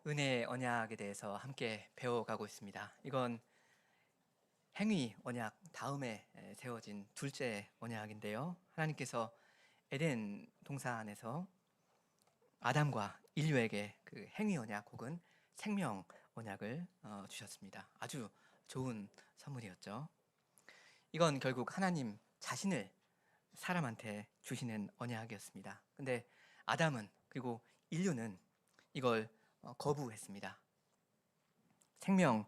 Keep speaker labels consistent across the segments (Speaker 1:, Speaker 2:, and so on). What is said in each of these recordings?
Speaker 1: 은혜의 언약에 대해서 함께 배워가고 있습니다. 이건 행위 언약 다음에 세워진 둘째 언약인데요. 하나님께서 에덴 동산에서 아담과 인류에게 그 행위 언약 혹은 생명 언약을 주셨습니다. 아주 좋은 선물이었죠. 이건 결국 하나님 자신을 사람한테 주시는 언약이었습니다. 근데 아담은 그리고 인류는 이걸 거부했습니다. 생명의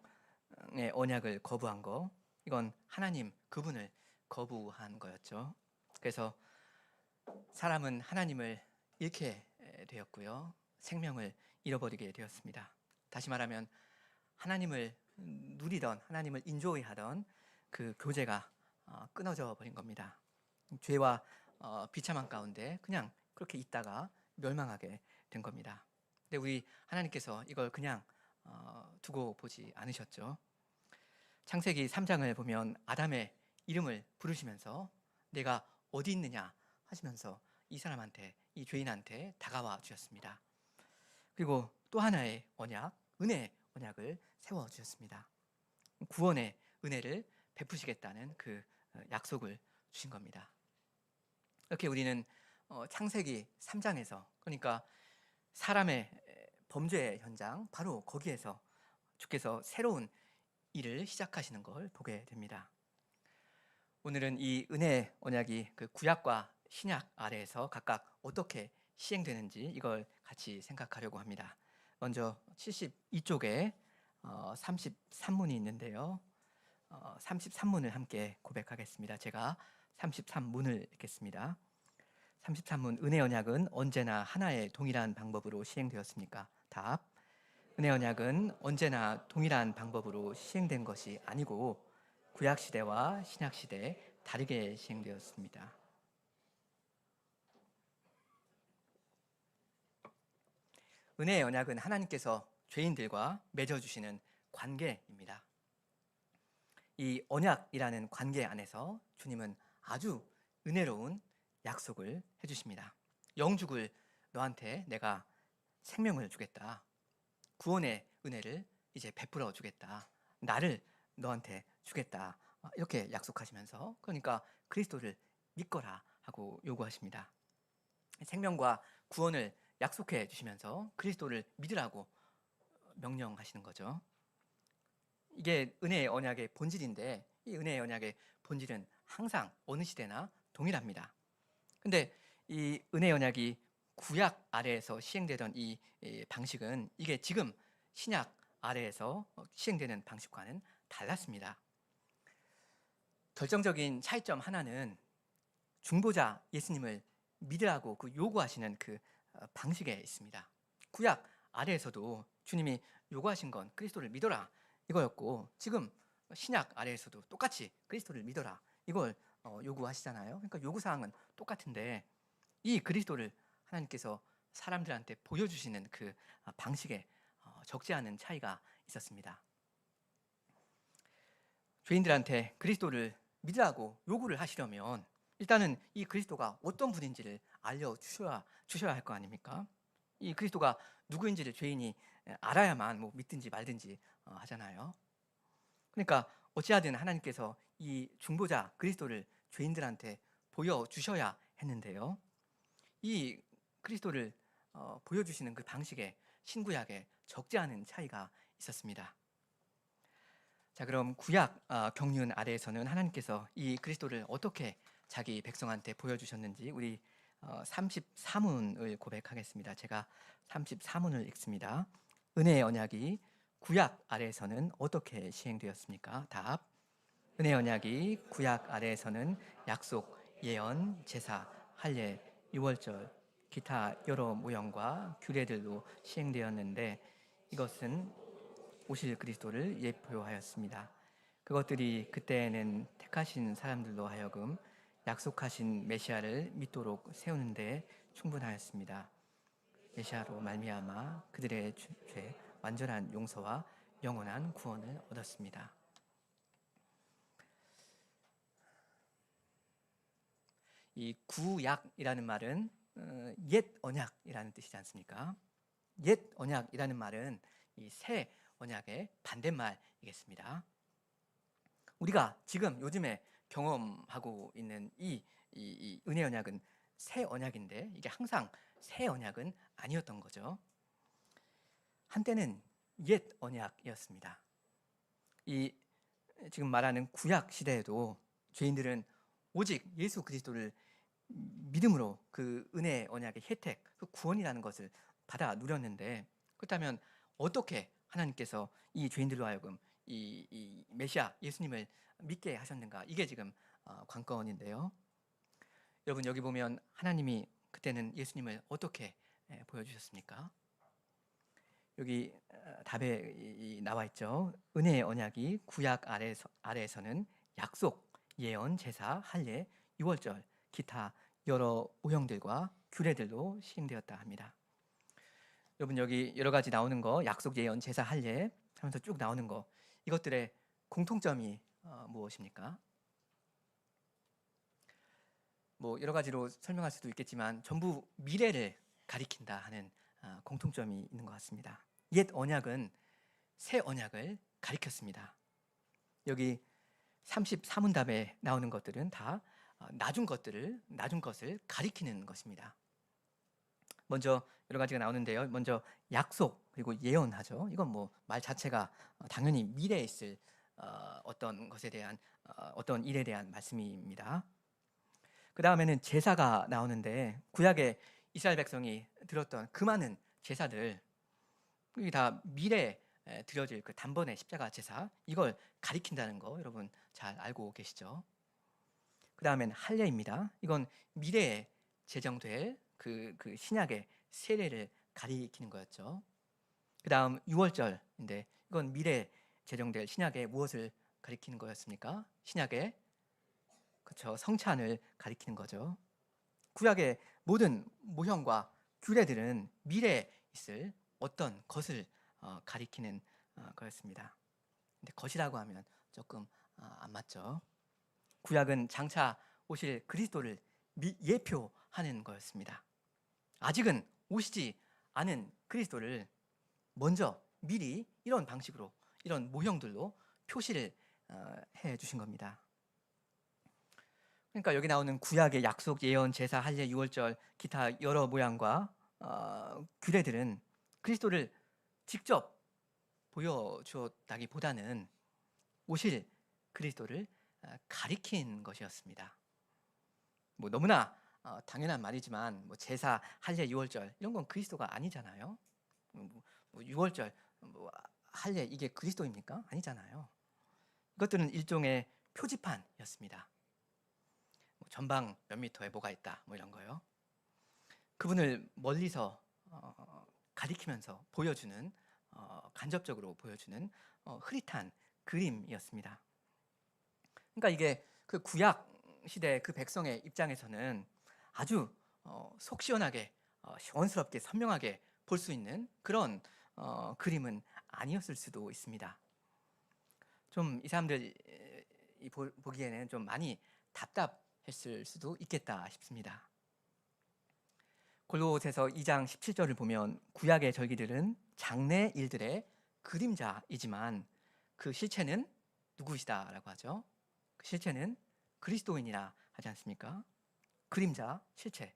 Speaker 1: 언약을 거부한 거, 이건 하나님 그분을 거부한 거였죠. 그래서 사람은 하나님을 잃게 되었고요, 생명을 잃어버리게 되었습니다. 다시 말하면 하나님을 누리던, 하나님을 인조이하던 그 교제가 끊어져 버린 겁니다. 죄와 비참한 가운데 그냥 그렇게 있다가 멸망하게 된 겁니다. 근데 우리 하나님께서 이걸 그냥 두고 보지 않으셨죠. 창세기 3장을 보면 아담의 이름을 부르시면서 내가 어디 있느냐 하시면서 이 사람한테, 이 죄인한테 다가와 주셨습니다. 그리고 또 하나의 언약, 은혜의 언약을 세워 주셨습니다. 구원의 은혜를 베푸시겠다는 그 약속을 주신 겁니다. 이렇게 우리는 창세기 3장에서, 그러니까 사람의 범죄의 현장, 바로 거기에서 주께서 새로운 일을 시작하시는 걸 보게 됩니다. 오늘은 이 은혜 언약이 그 구약과 신약 아래에서 각각 어떻게 시행되는지 이걸 같이 생각하려고 합니다. 먼저 72쪽에 33문이 있는데요. 33문을 함께 고백하겠습니다. 제가 33문을 읽겠습니다. 33문, 은혜 언약은 언제나 하나의 동일한 방법으로 시행되었습니까? 답. 은혜 언약은 언제나 동일한 방법으로 시행된 것이 아니고 구약 시대와 신약 시대에 다르게 시행되었습니다. 은혜의 언약은 하나님께서 죄인들과 맺어주시는 관계입니다. 이 언약이라는 관계 안에서 주님은 아주 은혜로운 약속을 해주십니다. 영죽을 너한테 내가 생명을 주겠다. 구원의 은혜를 이제 베풀어 주겠다. 나를 너한테 주겠다. 이렇게 약속하시면서, 그러니까 그리스도를 믿거라 하고 요구하십니다. 생명과 구원을 약속해 주시면서 그리스도를 믿으라고 명령하시는 거죠. 이게 은혜의 언약의 본질인데, 이 은혜의 언약의 본질은 항상 어느 시대나 동일합니다. 근데 이 은혜의 언약이 구약 아래에서 시행되던 이 방식은 이게 지금 신약 아래에서 시행되는 방식과는 달랐습니다. 결정적인 차이점 하나는 중보자 예수님을 믿으라고 그 요구하시는 그 방식에 있습니다. 구약 아래에서도 주님이 요구하신 건 그리스도를 믿어라 이거였고, 지금 신약 아래에서도 똑같이 그리스도를 믿어라 이걸 요구하시잖아요. 그러니까 요구사항은 똑같은데 이 그리스도를 하나님께서 사람들한테 보여주시는 그 방식에 적지 않은 차이가 있었습니다. 죄인들한테 그리스도를 믿으라고 요구를 하시려면 일단은 이 그리스도가 어떤 분인지를 알려주셔야 할 거 아닙니까? 이 그리스도가 누구인지를 죄인이 알아야만 뭐 믿든지 말든지 하잖아요. 그러니까 어찌하든 하나님께서 이 중보자 그리스도를 죄인들한테 보여주셔야 했는데요. 이 그리스도를 보여주시는 그 방식에 신구약에 적지 않은 차이가 있었습니다. 자, 그럼 구약 경륜 아래에서는 하나님께서 이 그리스도를 어떻게 자기 백성한테 보여주셨는지 우리 34문을 고백하겠습니다. 제가 34문을 읽습니다. 은혜의 언약이 구약 아래에서는 어떻게 시행되었습니까? 답. 은혜의 언약이 구약 아래에서는 약속, 예언, 제사, 할례, 유월절, 기타 여러 모형과 규례들로 시행되었는데 이것은 오실 그리스도를 예표하였습니다. 그것들이 그때에는 택하신 사람들로 하여금 약속하신 메시아를 믿도록 세우는 데 충분하였습니다. 메시아로 말미암아 그들의 죄 완전한 용서와 영원한 구원을 얻었습니다. 이 구약이라는 말은 옛 언약이라는 뜻이지 않습니까? 옛 언약이라는 말은 이 새 언약의 반대말이겠습니다. 우리가 지금 요즘에 경험하고 있는 이 은혜 언약은 새 언약인데 이게 항상 새 언약은 아니었던 거죠. 한때는 옛 언약이었습니다. 이 지금 말하는 구약 시대에도 죄인들은 오직 예수 그리스도를 믿음으로 그 은혜 언약의 혜택, 그 구원이라는 것을 받아 누렸는데, 그렇다면 어떻게 하나님께서 이 죄인들로 하여금 이 메시아 예수님을 믿게 하셨는가? 이게 지금 관건인데요. 여러분, 여기 보면 하나님이 그때는 예수님을 어떻게 보여주셨습니까? 여기 답에 나와 있죠. 은혜의 언약이 구약 아래에서는 약속, 예언, 제사, 할례, 유월절, 기타 여러 오형들과 규례들로 시행되었다 합니다. 여러분, 여기 여러 가지 나오는 거, 약속, 예언, 제사, 할례 하면서 쭉 나오는 거, 이것들의 공통점이 무엇입니까? 뭐 여러 가지로 설명할 수도 있겠지만 전부 미래를 가리킨다 하는 공통점이 있는 것 같습니다. 옛 언약은 새 언약을 가리켰습니다. 여기 34문답에 나오는 것들은 다 나중 것을 가리키는 것입니다. 먼저 여러 가지가 나오는데요. 먼저 약속 그리고 예언하죠. 이건 뭐 말 자체가 당연히 미래에 있을 어떤 것에 대한 어떤 일에 대한 말씀입니다. 그 다음에는 제사가 나오는데 구약의 이스라엘 백성이 드렸던 그 많은 제사들, 이게 다 미래에 드려질 그 단번의 십자가 제사, 이걸 가리킨다는 거 여러분 잘 알고 계시죠? 그 다음엔 할례입니다. 이건 미래에 제정될 그 신약의 세례를 가리키는 거였죠. 그 다음 유월절인데 이건 미래에 제정될 신약의 무엇을 가리키는 거였습니까? 신약의 그렇죠, 성찬을 가리키는 거죠. 구약의 모든 모형과 규례들은 미래에 있을 어떤 것을 가리키는 거였습니다. 근데 것이라고 하면 조금 안 맞죠. 구약은 장차 오실 그리스도를 예표하는 거였습니다. 아직은 오시지 않은 그리스도를 먼저 미리 이런 방식으로, 이런 모형들로 표시를 해 주신 겁니다. 그러니까 여기 나오는 구약의 약속, 예언, 제사, 할례, 유월절, 기타 여러 모양과 규례들은 그리스도를 직접 보여주었다기보다는 오실 그리스도를 가리킨 것이었습니다. 뭐 너무나 당연한 말이지만 뭐 제사, 할례, 유월절 이런 건 그리스도가 아니잖아요. 뭐 유월절, 뭐 할례 이게 그리스도입니까? 아니잖아요. 이것들은 일종의 표지판이었습니다. 뭐 전방 몇 미터에 뭐가 있다, 뭐 이런 거요. 그분을 멀리서 가리키면서 보여주는, 간접적으로 보여주는 흐릿한 그림이었습니다. 그러니까 이게 그 구약 시대 그 백성의 입장에서는 아주 속 시원하게, 시원스럽게 선명하게 볼 수 있는 그런 그림은 아니었을 수도 있습니다. 좀 이 사람들 보기에는 좀 많이 답답했을 수도 있겠다 싶습니다. 골로새서 2장 17절을 보면 구약의 절기들은 장래 일들의 그림자이지만 그 실체는 누구시다라고 하죠. 그 실체는 그리스도인이라 하지 않습니까? 그림자, 실체.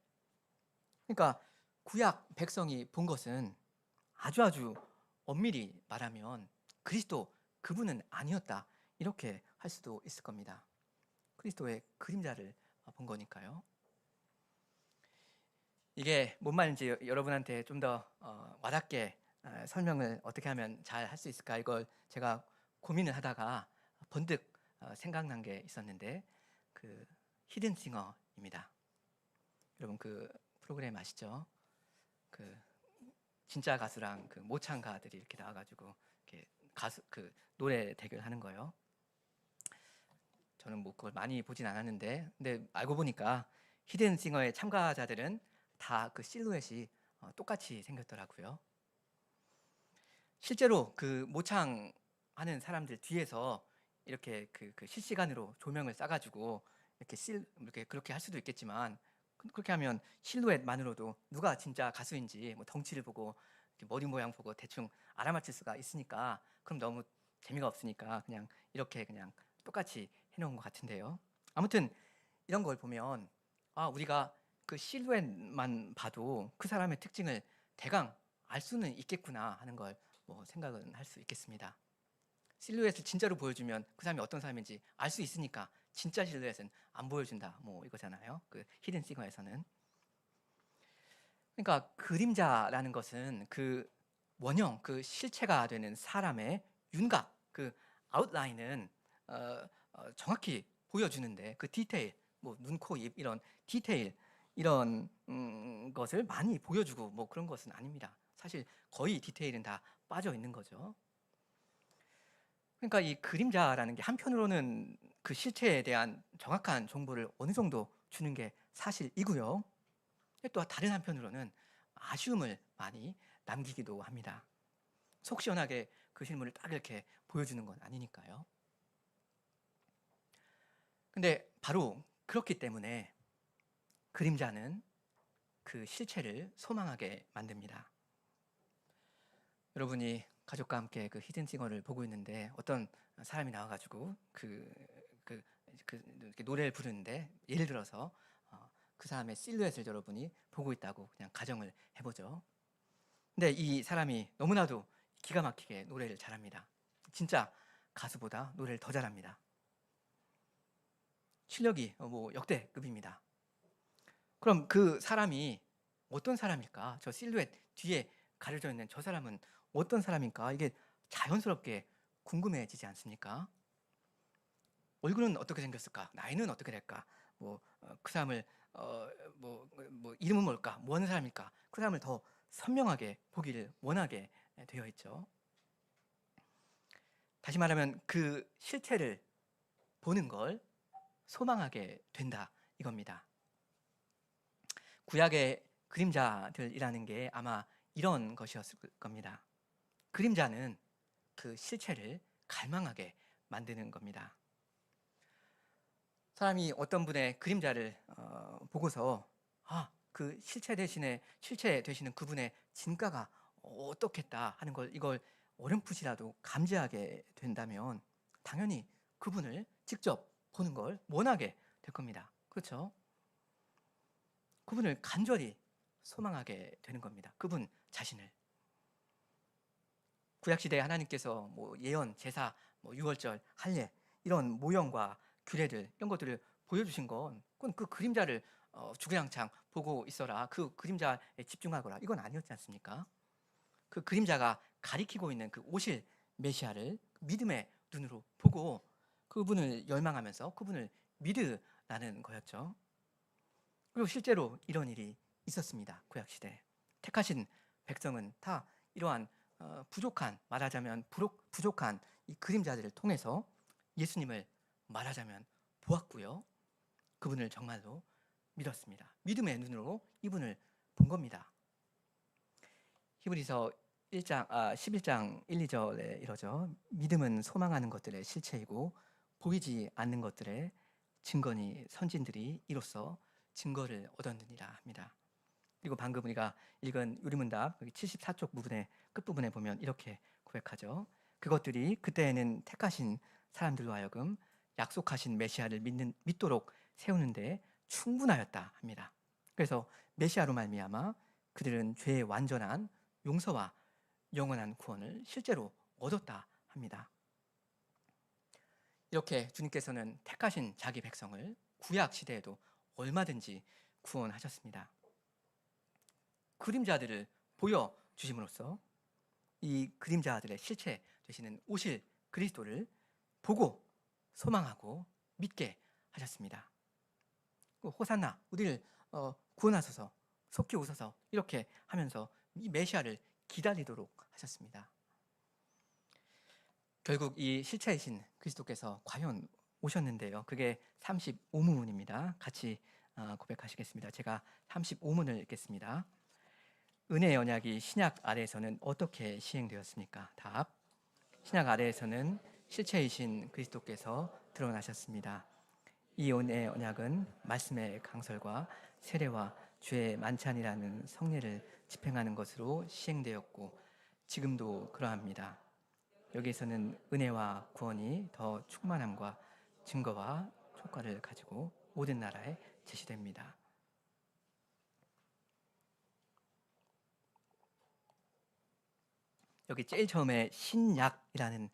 Speaker 1: 그러니까 구약 백성이 본 것은 아주 엄밀히 말하면 그리스도 그분은 아니었다, 이렇게 할 수도 있을 겁니다. 그리스도의 그림자를 본 거니까요. 이게 뭔 말인지 여러분한테 좀 더 와닿게 설명을 어떻게 하면 잘 할 수 있을까, 이걸 제가 고민을 하다가 번뜩 생각난 게 있었는데, 그 히든싱어입니다. 여러분 그 프로그램 아시죠? 그 진짜 가수랑 그 모창가들이 이렇게 나와가지고 이렇게 가수 그 노래 대결하는 거예요. 저는 뭐 그걸 많이 보진 않았는데, 근데 알고 보니까 히든싱어의 참가자들은 다 그 실루엣이 똑같이 생겼더라고요. 실제로 그 모창하는 사람들 뒤에서 이렇게 그 실시간으로 조명을 쏴가지고 이렇게 그렇게 할 수도 있겠지만, 그렇게 하면 실루엣만으로도 누가 진짜 가수인지 뭐 덩치를 보고 이렇게 머리 모양 보고 대충 알아맞힐 수가 있으니까 그럼 너무 재미가 없으니까 그냥 이렇게 그냥 똑같이 해놓은 것 같은데요. 아무튼 이런 걸 보면 우리가 그 실루엣만 봐도 그 사람의 특징을 대강 알 수는 있겠구나 하는 걸 뭐 생각은 할 수 있겠습니다. 실루엣을 진짜로 보여주면 그 사람이 어떤 사람인지 알 수 있으니까 진짜 실루엣은 안 보여준다 뭐 이거잖아요. 그 히든싱어에서는. 그러니까 그림자라는 것은 그 원형, 그 실체가 되는 사람의 윤곽, 그 아웃라인은 정확히 보여주는데 그 디테일, 뭐 눈, 코, 입 이런 디테일 이런 것을 많이 보여주고 뭐 그런 것은 아닙니다. 사실 거의 디테일은 다 빠져 있는 거죠. 그러니까 이 그림자라는 게 한편으로는 그 실체에 대한 정확한 정보를 어느 정도 주는 게 사실이고요. 또 다른 한편으로는 아쉬움을 많이 남기기도 합니다. 속 시원하게 그 실물을 딱 이렇게 보여주는 건 아니니까요. 근데 바로 그렇기 때문에 그림자는 그 실체를 소망하게 만듭니다. 여러분이 가족과 함께 그 히든싱어를 보고 있는데 어떤 사람이 나와가지고 이렇게 노래를 부르는데 예를 들어서 그 사람의 실루엣을 여러분이 보고 있다고 그냥 가정을 해보죠. 근데 이 사람이 너무나도 기가 막히게 노래를 잘합니다. 진짜 가수보다 노래를 더 잘합니다. 실력이 뭐 역대급입니다. 그럼 그 사람이 어떤 사람일까? 저 실루엣 뒤에 가려져 있는 저 사람은 어떤 사람일까? 이게 자연스럽게 궁금해지지 않습니까? 얼굴은 어떻게 생겼을까? 나이는 어떻게 될까? 그 사람을 이름은 뭘까? 뭐 하는 사람일까? 그 사람을 더 선명하게 보기를 원하게 되어 있죠. 다시 말하면 그 실체를 보는 걸 소망하게 된다 이겁니다. 구약의 그림자들이라는 게 아마 이런 것이었을 겁니다. 그림자는 그 실체를 갈망하게 만드는 겁니다. 사람이 어떤 분의 그림자를 보고서 그 실체 되시는 그분의 진가가 어떻겠다 하는 걸 이걸 어렴풋이라도 감지하게 된다면 당연히 그분을 직접 보는 걸 원하게 될 겁니다. 그렇죠? 그분을 간절히 소망하게 되는 겁니다. 그분 자신을. 구약시대에 하나님께서 뭐 예언, 제사, 뭐 유월절, 할례 이런 모형과 규례들 이런 것들을 보여주신 건 그건 그 그림자를 주구장창 보고 있어라. 그 그림자에 집중하거라. 이건 아니었지 않습니까? 그 그림자가 가리키고 있는 그 오실 메시아를 믿음의 눈으로 보고 그분을 열망하면서 그분을 믿으라는 거였죠. 그리고 실제로 이런 일이 있었습니다. 구약시대. 택하신 백성은 다 이러한 부족한, 말하자면 부족한 이 그림자들을 통해서 예수님을 말하자면 보았고요. 그분을 정말로 믿었습니다. 믿음의 눈으로 이분을 본 겁니다. 히브리서 11장 1, 2절에 이러죠. 믿음은 소망하는 것들의 실체이고 보이지 않는 것들의 증거니 선진들이 이로써 증거를 얻었느니라 합니다. 그리고 방금 우리가 읽은 유리문답 74쪽 부분의 끝부분에 보면 이렇게 고백하죠. 그것들이 그때에는 택하신 사람들로 하여금 약속하신 메시아를 믿도록 세우는데 충분하였다 합니다. 그래서 메시아로 말미암아 그들은 죄의 완전한 용서와 영원한 구원을 실제로 얻었다 합니다. 이렇게 주님께서는 택하신 자기 백성을 구약 시대에도 얼마든지 구원하셨습니다. 그림자들을 보여주심으로써 이 그림자들의 실체 되시는 오실 그리스도를 보고 소망하고 믿게 하셨습니다. 호산나 우리를 구원하소서 속히 오소서 이렇게 하면서 이 메시아를 기다리도록 하셨습니다. 결국 이 실체이신 그리스도께서 과연 오셨는데요. 그게 35문입니다. 같이 고백하시겠습니다. 제가 35문을 읽겠습니다. 은혜의 언약이 신약 아래에서는 어떻게 시행되었습니까? 답. 신약 아래에서는 실체이신 그리스도께서 드러나셨습니다. 이 은혜의 언약은 말씀의 강설과 세례와 죄 만찬이라는 성례를 집행하는 것으로 시행되었고 지금도 그러합니다. 여기에서는 은혜와 구원이 더 충만함과 증거와 효과를 가지고 모든 나라에 제시됩니다. 여기 제일 처음에 신약이라는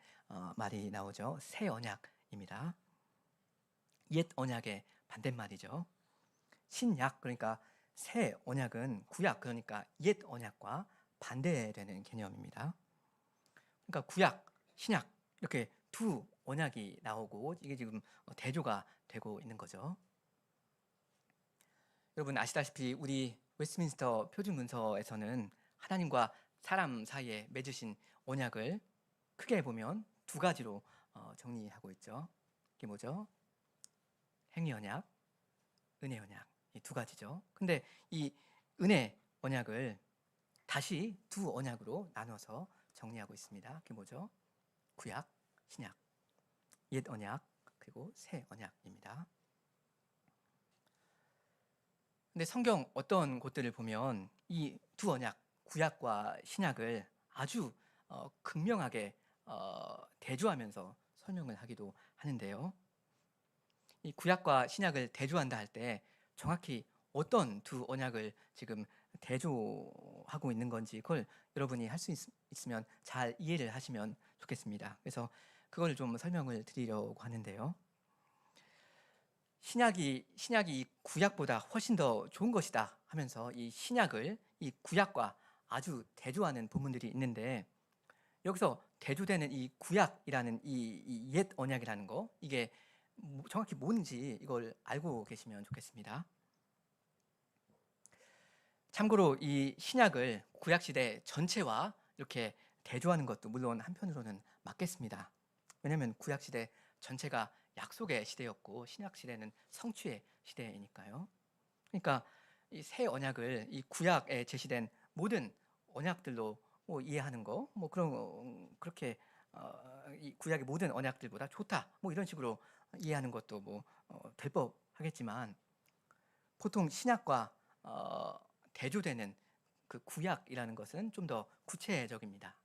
Speaker 1: 말이 나오죠. 새 언약입니다. 옛 언약의 반대말이죠. 신약 그러니까 새 언약은 구약 그러니까 옛 언약과 반대되는 개념입니다. 그러니까 구약, 신약 이렇게 두 언약이 나오고 이게 지금 대조가 되고 있는 거죠. 여러분 아시다시피 우리 웨스트민스터 표준문서에서는 하나님과 사람 사이에 맺으신 언약을 크게 보면 두 가지로 정리하고 있죠. 이게 뭐죠? 행위 언약, 은혜 언약 이 두 가지죠. 근데 이 은혜 언약을 다시 두 언약으로 나눠서 정리하고 있습니다. 그게 뭐죠? 구약, 신약, 옛 언약 그리고 새 언약입니다. 근데 성경 어떤 곳들을 보면 이 두 언약, 구약과 신약을 아주 극명하게 대조하면서 설명을 하기도 하는데요. 이 구약과 신약을 대조한다 할 때 정확히 어떤 두 언약을 지금 대조하고 있는 건지 그걸 여러분이 할 수 있으면 잘 이해를 하시면 좋겠습니다. 그래서 그걸 좀 설명을 드리려고 하는데요. 신약이 이 구약보다 훨씬 더 좋은 것이다 하면서 이 신약을 이 구약과 아주 대조하는 부분들이 있는데 여기서 대조되는 이 구약이라는 이 옛 언약이라는 거 이게 정확히 뭔지 이걸 알고 계시면 좋겠습니다. 참고로 이 신약을 구약 시대 전체와 이렇게 대조하는 것도 물론 한편으로는 맞겠습니다. 왜냐하면 구약 시대 전체가 약속의 시대였고 신약 시대는 성취의 시대이니까요. 그러니까 이 새 언약을 이 구약에 제시된 모든 언약들로 이해하는 거, 그렇게 이 구약의 모든 언약들보다 좋다, 이런 식으로 이해하는 것도 될 법하겠지만 보통 신약과 대조되는 그 구약이라는 것은 좀 더 구체적입니다.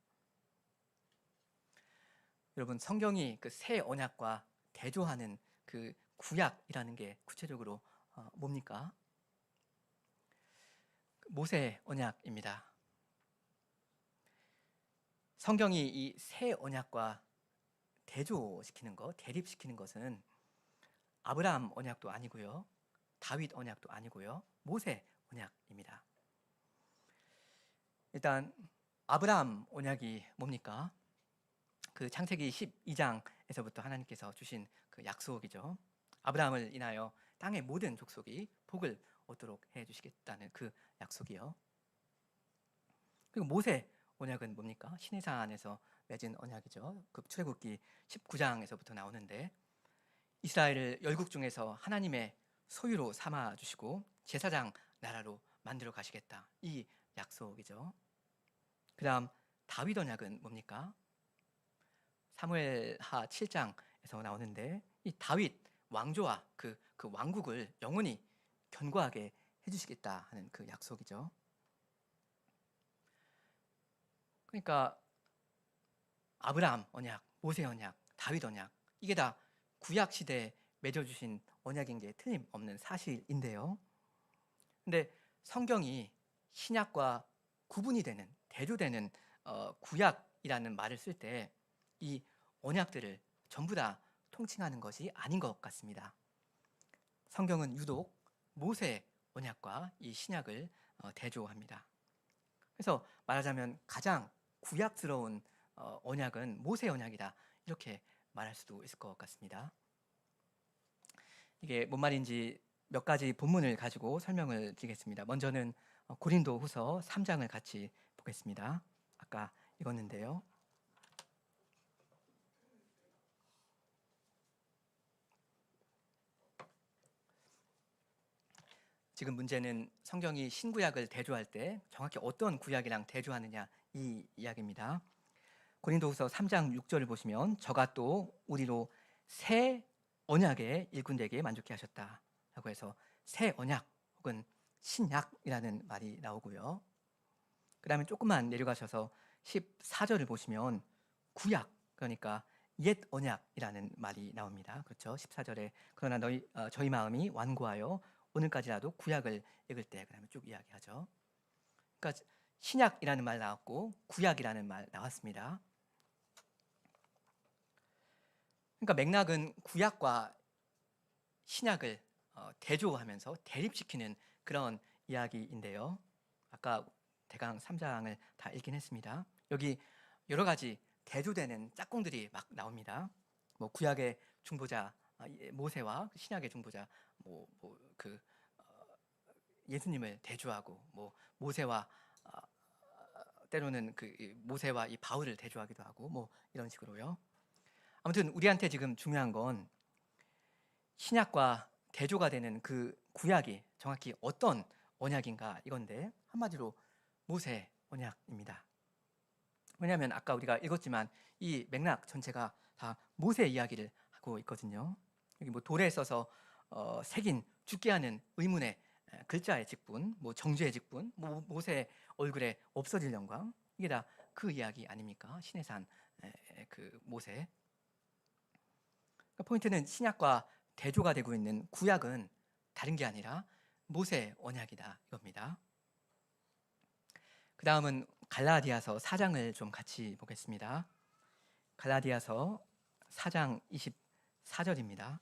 Speaker 1: 여러분 성경이 그 새 언약과 대조하는 그 구약이라는 게 구체적으로 뭡니까? 모세 언약입니다. 성경이 이 새 언약과 대조시키는 것, 대립시키는 것은 아브라함 언약도 아니고요, 다윗 언약도 아니고요, 모세 언약입니다. 일단 아브라함 언약이 뭡니까? 그 창세기 12장에서부터 하나님께서 주신 그 약속이죠. 아브라함을 인하여 땅의 모든 족속이 복을 얻도록 해주시겠다는 그 약속이요. 그리고 모세 언약은 뭡니까? 시내산에서 맺은 언약이죠. 그 출애굽기 19장에서부터 나오는데 이스라엘을 열국 중에서 하나님의 소유로 삼아 주시고 제사장 나라로 만들어 가시겠다. 이 약속이죠. 그다음 다윗 언약은 뭡니까? 사무엘하 7장에서 나오는데 이 다윗 왕조와 그 왕국을 영원히 견고하게 해주시겠다 하는 그 약속이죠. 그러니까 아브라함 언약, 모세 언약, 다윗 언약 이게 다 구약 시대에 맺어주신 언약인 게 틀림없는 사실인데요. 근데 성경이 신약과 구분이 되는 대조되는 구약이라는 말을 쓸 때 이 언약들을 전부 다 통칭하는 것이 아닌 것 같습니다. 성경은 유독 모세 언약과 이 신약을 대조합니다. 그래서 말하자면 가장 구약스러운 언약은 모세 언약이다 이렇게 말할 수도 있을 것 같습니다. 이게 뭔 말인지 몇 가지 본문을 가지고 설명을 드리겠습니다. 먼저는 고린도후서 3장을 같이 보겠습니다. 아까 읽었는데요. 지금 문제는 성경이 신구약을 대조할 때 정확히 어떤 구약이랑 대조하느냐 이 이야기입니다. 고린도후서 3장 6절을 보시면 저가 또 우리로 새 언약의 일꾼되게 만족해 하셨다 라고 해서 새 언약 혹은 신약이라는 말이 나오고요. 그 다음에 조금만 내려가셔서 14절을 보시면 구약, 그러니까 옛 언약이라는 말이 나옵니다. 그렇죠? 14절에 그러나 저희 마음이 완고하여 오늘까지라도 구약을 읽을 때, 그다음에 쭉 이야기하죠. 그러니까 신약이라는 말 나왔고 구약이라는 말 나왔습니다. 그러니까 맥락은 구약과 신약을 대조하면서 대립시키는 그런 이야기인데요. 아까 대강 3장을 다 읽긴 했습니다. 여기 여러 가지 대조되는 짝꿍들이 막 나옵니다. 뭐 구약의 중보자 모세와 신약의 중보자 예수님을 대조하고, 뭐 모세와 때로는 모세와 이 바울을 대조하기도 하고, 뭐 이런 식으로요. 아무튼 우리한테 지금 중요한 건 신약과 대조가 되는 그 구약이 정확히 어떤 언약인가 이건데, 한마디로 모세 언약입니다. 왜냐하면 아까 우리가 읽었지만 이 맥락 전체가 다 모세 이야기를 하고 있거든요. 여기 뭐 돌에 써서 새긴 죽게 하는 의문의 글자의 직분, 뭐 정죄의 직분, 모세 얼굴에 없어질 영광, 이게 다 그 이야기 아닙니까? 시내산 그 모세. 그러니까 포인트는 신약과 대조가 되고 있는 구약은 다른 게 아니라 모세 언약이다 이겁니다. 그 다음은 갈라디아서 4장을 좀 같이 보겠습니다. 갈라디아서 4장 24절입니다.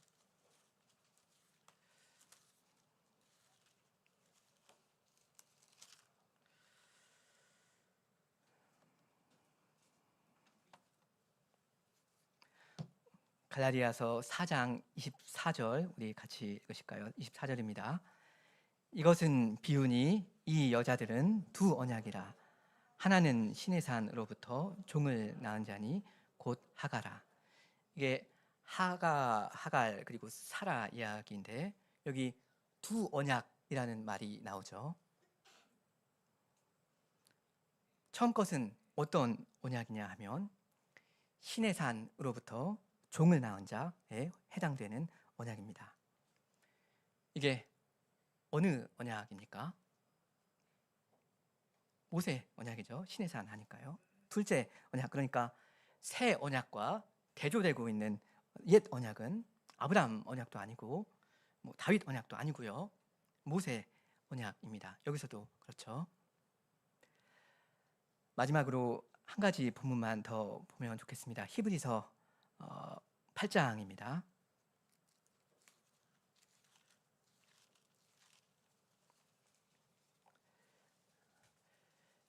Speaker 1: 갈라디아서 4장 24절 우리 같이 읽으실까요? 24절입니다. 이것은 비유니 이 여자들은 두 언약이라. 하나는 시내산으로부터 종을 낳은 자니 곧 하가라. 이게 하갈 그리고 사라 이야기인데, 여기 두 언약이라는 말이 나오죠. 처음 것은 어떤 언약이냐 하면 시내산으로부터 종을 낳은 자에 해당되는 언약입니다. 이게 어느 언약입니까? 모세 언약이죠. 시내산 하니까요. 둘째 언약, 그러니까 새 언약과 대조되고 있는 옛 언약은 아브라함 언약도 아니고 뭐 다윗 언약도 아니고요. 모세 언약입니다. 여기서도 그렇죠. 마지막으로 한 가지 본문만 더 보면 좋겠습니다. 히브리서 8장입니다.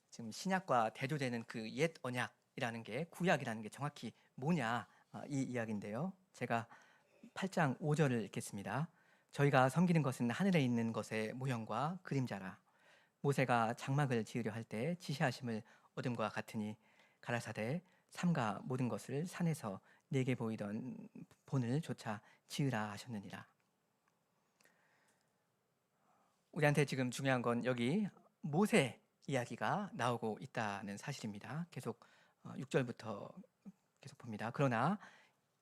Speaker 1: 지금 신약과 대조되는 그 옛 언약이라는 게, 구약이라는 게 정확히 뭐냐, 이 이야기인데요. 제가 8장 5절을 읽겠습니다. 저희가 섬기는 것은 하늘에 있는 것의 모형과 그림자라. 모세가 장막을 지으려 할 때 지시하심을 얻음과 같으니 가라사대 삼가 모든 것을 산에서 내게 보이던 본을 조차 지으라 하셨느니라. 우리한테 지금 중요한 건 여기 모세 이야기가 나오고 있다는 사실입니다. 계속 6절부터 계속 봅니다. 그러나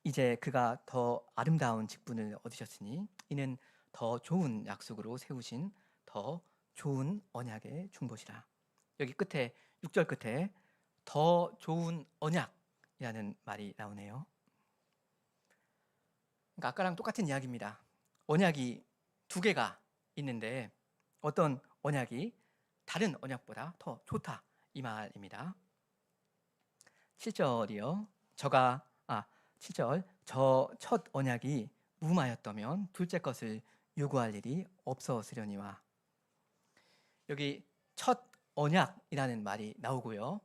Speaker 1: 이제 그가 더 아름다운 직분을 얻으셨으니 이는 더 좋은 약속으로 세우신 더 좋은 언약의 중보시라. 여기 끝에 6절 끝에 더 좋은 언약이라는 말이 나오네요. 그러니까 아까랑 똑같은 이야기입니다. 언약이 두 개가 있는데 어떤 언약이 다른 언약보다 더 좋다, 이 말입니다. 7절이요. 7절 저 첫 언약이 무마였다면 둘째 것을 요구할 일이 없었으려니와. 여기 첫 언약이라는 말이 나오고요.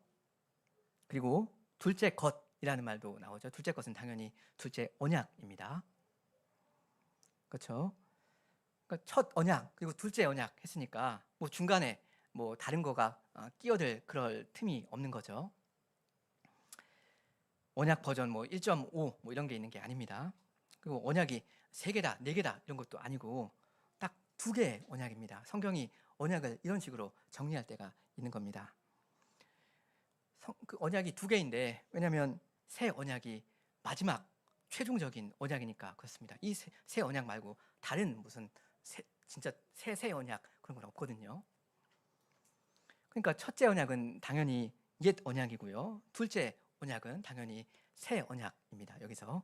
Speaker 1: 그리고 둘째 것이라는 말도 나오죠. 둘째 것은 당연히 둘째 언약입니다. 그렇죠? 그러니까 첫 언약 그리고 둘째 언약 했으니까 뭐 중간에 뭐 다른 거가 끼어들 그럴 틈이 없는 거죠. 언약 버전 뭐 1.5 뭐 이런 게 있는 게 아닙니다. 그리고 언약이 3개다, 4개다 이런 것도 아니고 딱 2개의 언약입니다. 성경이 언약을 이런 식으로 정리할 때가 있는 겁니다. 그 언약이 2개인데 왜냐하면 새 언약이 마지막 최종적인 언약이니까 그렇습니다. 이 새 언약 말고 다른 무슨 진짜 새 언약 그런 건 없거든요. 그러니까 첫째 언약은 당연히 옛 언약이고요. 둘째 언약은 당연히 새 언약입니다. 여기서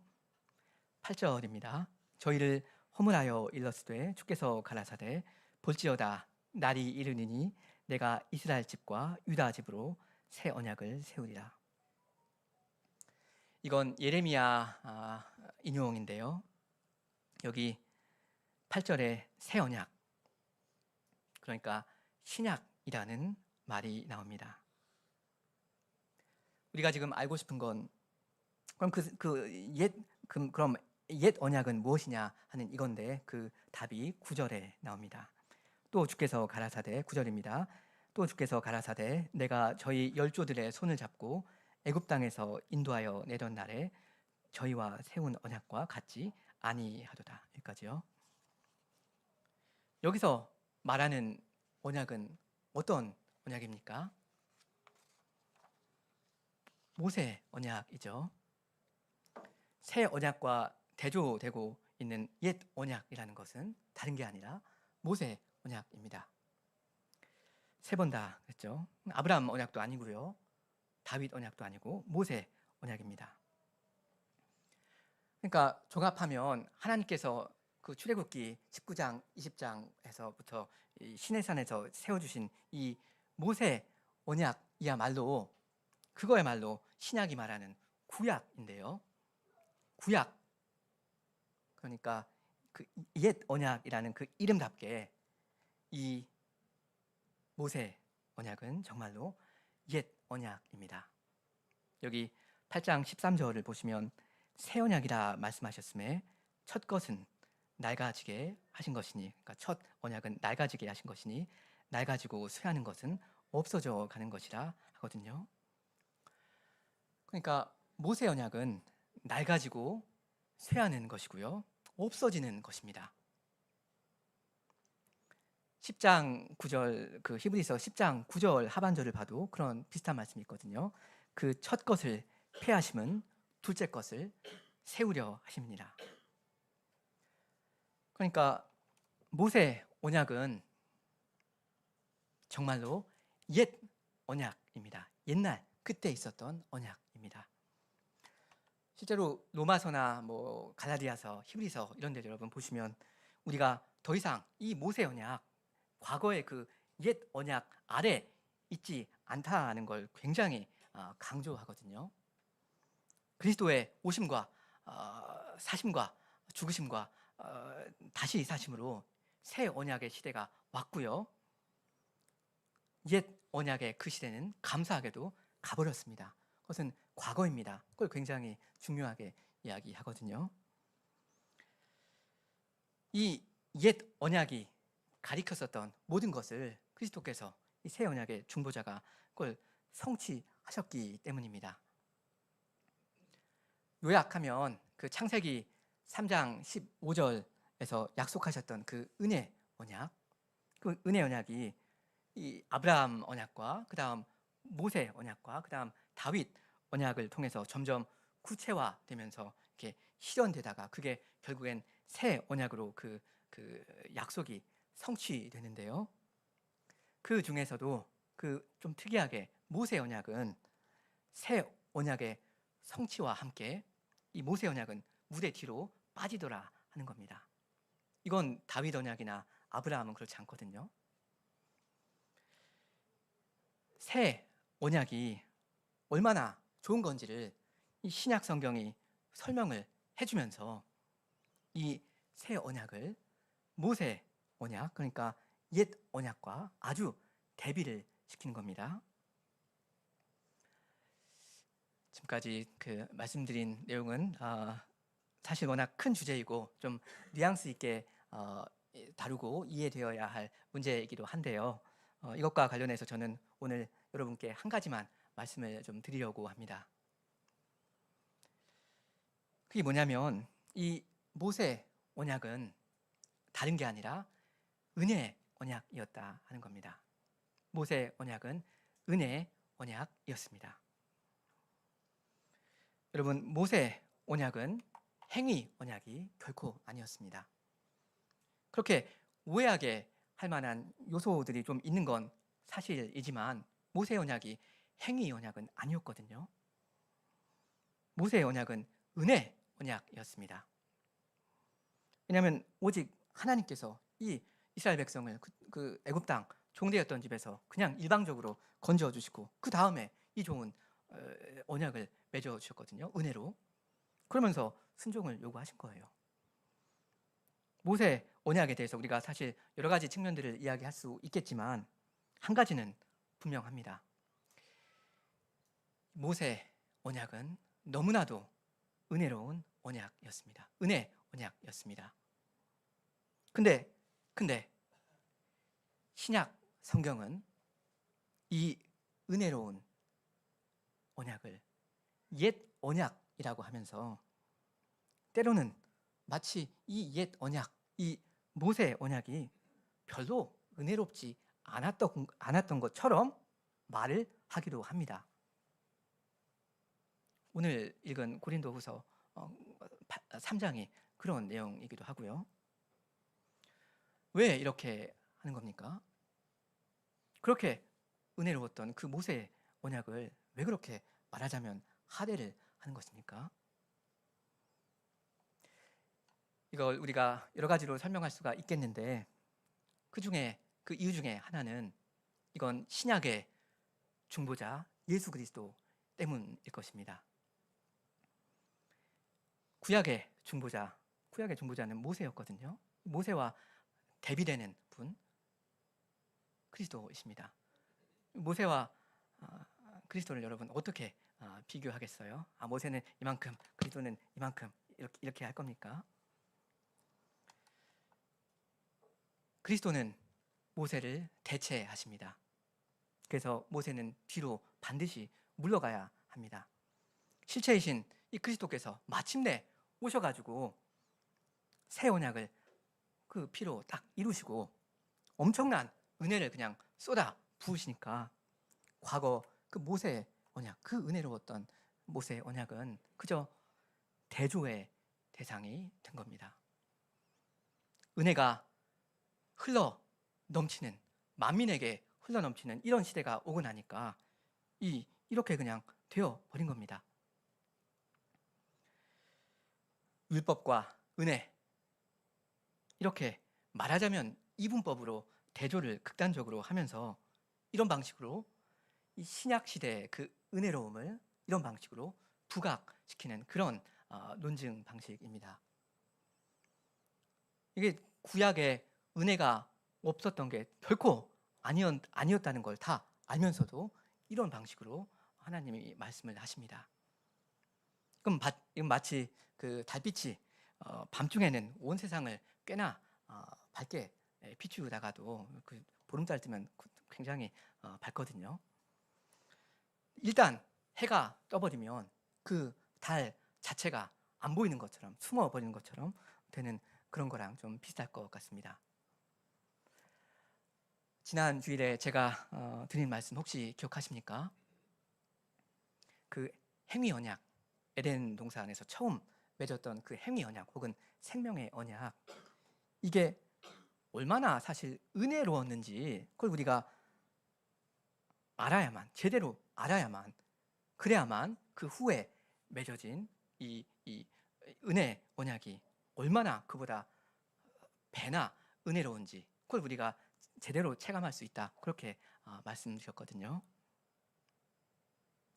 Speaker 1: 8절입니다. 저희를 허물하여 일렀으되 주께서 가라사대 볼지어다 날이 이르니니 내가 이스라엘 집과 유다 집으로 새 언약을 세우리라. 이건 예레미야 인용인데요. 여기 8절에 새 언약, 그러니까 신약이라는 말이 나옵니다. 우리가 지금 알고 싶은 건 그럼 그럼 옛 언약은 무엇이냐 하는 이건데 그 답이 9절에 나옵니다. 또 주께서 가라사대 9절입니다. 또 주께서 가라사대 내가 저희 열조들의 손을 잡고 애굽 땅에서 인도하여 내던 날에 저희와 세운 언약과 같지 아니하도다. 여기까지요. 여기서 말하는 언약은 어떤 언약입니까? 모세 언약이죠. 새 언약과 대조되고 있는 옛 언약이라는 것은 다른 게 아니라 모세 언약입니다. 세 번 다 그랬죠. 아브라함 언약도 아니고요. 다윗 언약도 아니고 모세 언약입니다. 그러니까 종합하면 하나님께서 그 출애굽기 19장, 20장에서부터 시내산에서 세워주신 이 모세 언약이야말로 그거야말로 신약이 말하는 구약인데요. 구약, 그러니까 그 옛 언약이라는 그 이름답게 이 모세 언약은 정말로 옛 언약입니다. 여기 8장 13절을 보시면 새 언약이라 말씀하셨음에 첫 것은 낡아지게 하신 것이니, 그러니까 첫 언약은 낡아지게 하신 것이니 낡아지고 쇠하는 것은 없어져 가는 것이라 하거든요. 그러니까 모세 언약은 낡아지고 쇠하는 것이고요, 없어지는 것입니다. 10장 9절 그 히브리서 10장 9절 하반절을 봐도 그런 비슷한 말씀이 있거든요. 그 첫 것을 폐하심은 둘째 것을 세우려 하심이니라. 그러니까 모세 언약은 정말로 옛 언약입니다. 옛날 그때 있었던 언약입니다. 실제로 로마서나 뭐 갈라디아서, 히브리서 이런 데 여러분 보시면 우리가 더 이상 이 모세 언약, 과거의 그 옛 언약 아래 있지 않다는 걸 굉장히 강조하거든요. 그리스도의 오심과 사심과 죽으심과 다시 사심으로 새 언약의 시대가 왔고요. 옛 언약의 그 시대는 감사하게도 가버렸습니다. 그것은 과거입니다. 그걸 굉장히 중요하게 이야기하거든요. 이 옛 언약이 가리켰었던 모든 것을 그리스도께서 이 새 언약의 중보자가 그걸 성취하셨기 때문입니다. 요약하면 그 창세기 3장 15절에서 약속하셨던 그 은혜 언약, 그 은혜 언약이 이 아브라함 언약과 그 다음 모세 언약과 그 다음 다윗 언약을 통해서 점점 구체화되면서 이렇게 실현되다가 그게 결국엔 새 언약으로 그 약속이 성취되는데요. 그 중에서도 그 좀 특이하게 모세 언약은 새 언약의 성취와 함께 이 모세 언약은 무대 뒤로 빠지더라 하는 겁니다. 이건 다윗 언약이나 아브라함은 그렇지 않거든요. 새 언약이 얼마나 좋은 건지를 이 신약 성경이 설명을 해주면서 이 새 언약을 모세 언약, 그러니까 옛 언약과 아주 대비를 시키는 겁니다. 지금까지 그 말씀드린 내용은 사실 워낙 큰 주제이고 좀 뉘앙스 있게 다루고 이해되어야 할 문제이기도 한데요. 이것과 관련해서 저는 오늘 여러분께 한 가지만 말씀을 좀 드리려고 합니다. 그게 뭐냐면 이 모세 언약은 다른 게 아니라 은혜 언약이었다 하는 겁니다. 모세 언약은 은혜 언약이었습니다. 여러분, 모세 언약은 행위 언약이 결코 아니었습니다. 그렇게 오해하게 할 만한 요소들이 좀 있는 건 사실이지만 모세 언약이 행위 언약은 아니었거든요. 모세의 언약은 은혜 언약이었습니다. 왜냐하면 오직 하나님께서 이 이스라엘 백성을 그 애굽 땅 종되었던 집에서 그냥 일방적으로 건져 주시고 그 다음에 이 좋은 언약을 맺어 주셨거든요. 은혜로. 그러면서 순종을 요구하신 거예요. 모세 언약에 대해서 우리가 사실 여러 가지 측면들을 이야기할 수 있겠지만 한 가지는 분명합니다. 모세 언약은 너무나도 은혜로운 언약이었습니다. 은혜 언약이었습니다. 근데 신약 성경은 이 은혜로운 언약을 옛 언약이라고 하면서 때로는 마치 이 옛 언약, 이 모세 언약이 별로 은혜롭지 않았던 것처럼 말을 하기도 합니다. 오늘 읽은 고린도후서 3장이 그런 내용이기도 하고요. 왜 이렇게 하는 겁니까? 그렇게 은혜로웠던 그 모세 언약을 왜 그렇게 말하자면 하대를 하는 것입니까? 이걸 우리가 여러 가지로 설명할 수가 있겠는데 그 이유 중에 하나는 이건 신약의 중보자 예수 그리스도 때문일 것입니다. 구약의 중보자는 모세였거든요. 모세와 대비되는 분 그리스도이십니다. 모세와 그리스도를 여러분 어떻게 비교하겠어요? 모세는 이만큼, 그리스도는 이만큼 이렇게 할 겁니까? 그리스도는 모세를 대체하십니다. 그래서 모세는 뒤로 반드시 물러가야 합니다. 실체이신 이 그리스도께서 마침내 오셔가지고 새 언약을 그 피로 딱 이루시고 엄청난 은혜를 그냥 쏟아 부으시니까 과거 그 모세 언약, 그 은혜로웠던 모세 언약은 그저 대조의 대상이 된 겁니다. 은혜가 흘러 넘치는, 만민에게 흘러 넘치는 이런 시대가 오고 나니까 이렇게 그냥 되어 버린 겁니다. 율법과 은혜, 이렇게 말하자면 이분법으로 대조를 극단적으로 하면서 이런 방식으로 이 신약 시대의 그 은혜로움을 이런 방식으로 부각시키는 그런 논증 방식입니다. 이게 구약에 은혜가 없었던 게 결코 아니었다는 걸 다 알면서도 이런 방식으로 하나님이 말씀을 하십니다. 그럼 마치 그 달빛이 밤중에는 온 세상을 꽤나 밝게 비추다가도 그 보름달 뜨면 굉장히 밝거든요. 일단 해가 떠버리면 그 달 자체가 안 보이는 것처럼 숨어버리는 것처럼 되는 그런 거랑 좀 비슷할 것 같습니다. 지난 주일에 제가 드린 말씀 혹시 기억하십니까? 그 행위 언약, 에덴 동산에서 처음 맺었던 그 행위 언약 혹은 생명의 언약, 이게 얼마나 사실 은혜로웠는지 그걸 우리가 알아야만, 제대로 알아야만, 그래야만 그 후에 맺어진 이 은혜 언약이 얼마나 그보다 배나 은혜로운지 그걸 우리가 제대로 체감할 수 있다, 그렇게 말씀 주셨거든요.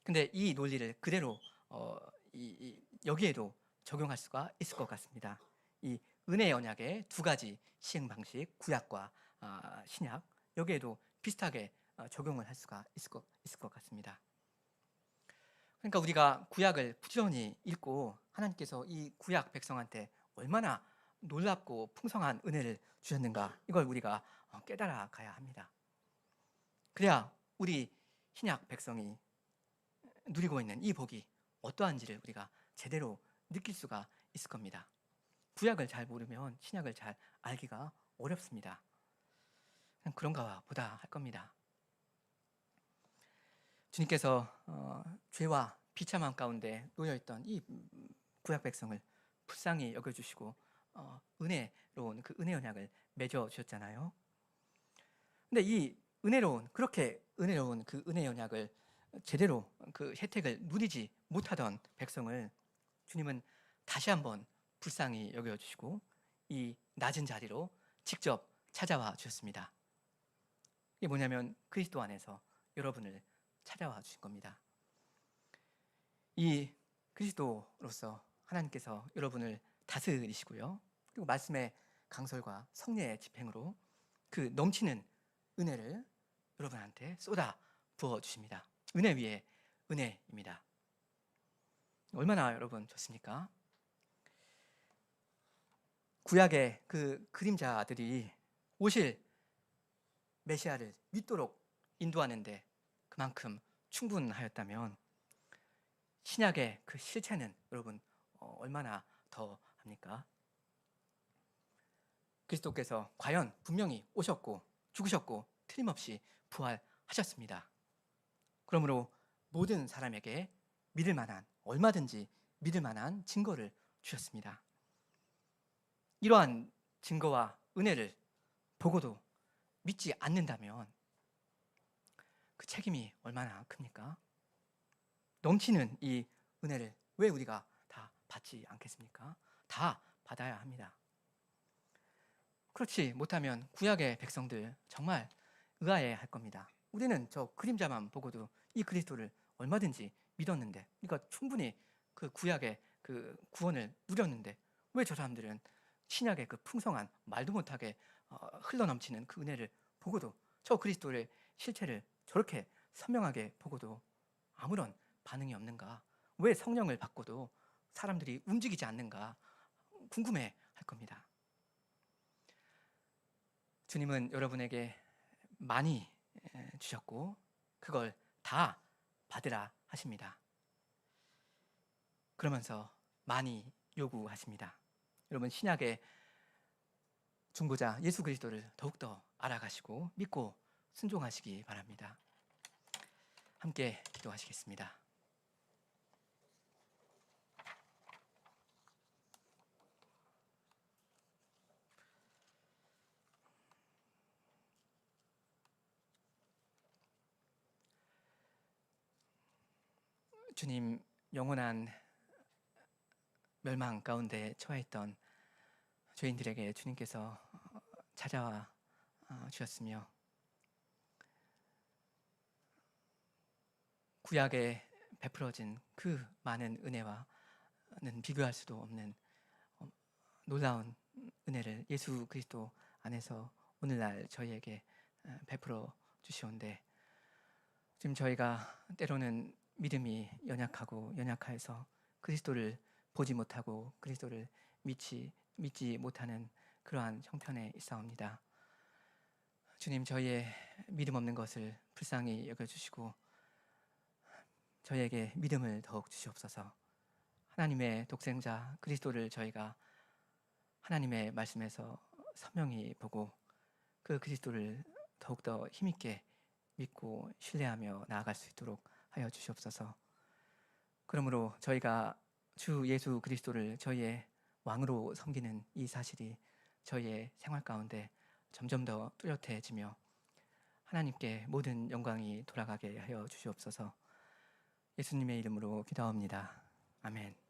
Speaker 1: 근데 이 논리를 그대로 여기에도 적용할 수가 있을 것 같습니다. 이 은혜 언약의 두 가지 시행 방식, 구약과 신약, 여기에도 비슷하게 적용을 할 수가 있을 것 같습니다. 그러니까 우리가 구약을 부지런히 읽고 하나님께서 이 구약 백성한테 얼마나 놀랍고 풍성한 은혜를 주셨는가, 이걸 우리가 깨달아 가야 합니다. 그래야 우리 신약 백성이 누리고 있는 이 복이 어떠한지를 우리가 제대로 느낄 수가 있을 겁니다. 구약을 잘 모르면 신약을 잘 알기가 어렵습니다. 그런가 보다 할 겁니다. 주님께서 죄와 비참함 가운데 놓여있던 이 구약 백성을 불쌍히 여겨주시고 은혜로운 그 은혜 언약을 맺어 주셨잖아요. 근데 이 은혜로운 그렇게 은혜로운 그 은혜 언약을 제대로 그 혜택을 누리지 못하던 백성을 주님은 다시 한번 불쌍히 여겨 주시고 이 낮은 자리로 직접 찾아와 주셨습니다. 이게 뭐냐면 그리스도 안에서 여러분을 찾아와 주신 겁니다. 이 그리스도로서 하나님께서 여러분을 다스리시고요. 그리고 말씀의 강설과 성령의 집행으로 그 넘치는 은혜를 여러분한테 쏟아 부어 주십니다. 은혜 위에 은혜입니다. 얼마나 여러분 좋습니까? 구약의 그 그림자들이 오실 메시아를 믿도록 인도하는데 그만큼 충분하였다면 신약의 그 실체는 여러분 얼마나 더 합니까? 그리스도께서 과연 분명히 오셨고 죽으셨고 틀림없이 부활하셨습니다. 그러므로 모든 사람에게 믿을 만한 얼마든지 믿을 만한 증거를 주셨습니다. 이러한 증거와 은혜를 보고도 믿지 않는다면 그 책임이 얼마나 큽니까? 넘치는 이 은혜를 왜 우리가 다 받지 않겠습니까? 다 받아야 합니다. 그렇지 못하면 구약의 백성들 정말 의아해 할 겁니다. 우리는 저 그림자만 보고도 이 그리스도를 얼마든지 믿었는데, 그러니까 충분히 그 구약의 그 구원을 누렸는데 왜 저 사람들은 신약의 그 풍성한 말도 못하게 흘러넘치는 그 은혜를 보고도 저 그리스도의 실체를 저렇게 선명하게 보고도 아무런 반응이 없는가? 왜 성령을 받고도 사람들이 움직이지 않는가? 궁금해 할 겁니다. 주님은 여러분에게 많이 주셨고 그걸 다 받으라 하십니다. 그러면서 많이 요구하십니다. 여러분 신약의 중보자 예수 그리스도를 더욱더 알아가시고 믿고 순종하시기 바랍니다. 함께 기도하시겠습니다. 주님, 영원한 멸망 가운데 처해있던 죄인들에게 주님께서 찾아와 주셨으며 구약에 베풀어진 그 많은 은혜와는 비교할 수도 없는 놀라운 은혜를 예수 그리스도 안에서 오늘날 저희에게 베풀어 주시온데, 지금 저희가 때로는 믿음이 연약하여서 그리스도를 보지 못하고 그리스도를 믿지 못하는 그러한 형편에 있사옵니다. 주님, 저희의 믿음 없는 것을 불쌍히 여겨주시고 저희에게 믿음을 더욱 주시옵소서. 하나님의 독생자 그리스도를 저희가 하나님의 말씀에서 선명히 보고 그 그리스도를 더욱더 힘있게 믿고 신뢰하며 나아갈 수 있도록 하여 주시옵소서. 그러므로 저희가 주 예수 그리스도를 저희의 왕으로 섬기는 이 사실이 저희의 생활 가운데 점점 더 뚜렷해지며 하나님께 모든 영광이 돌아가게 하여 주시옵소서. 예수님의 이름으로 기도합니다. 아멘.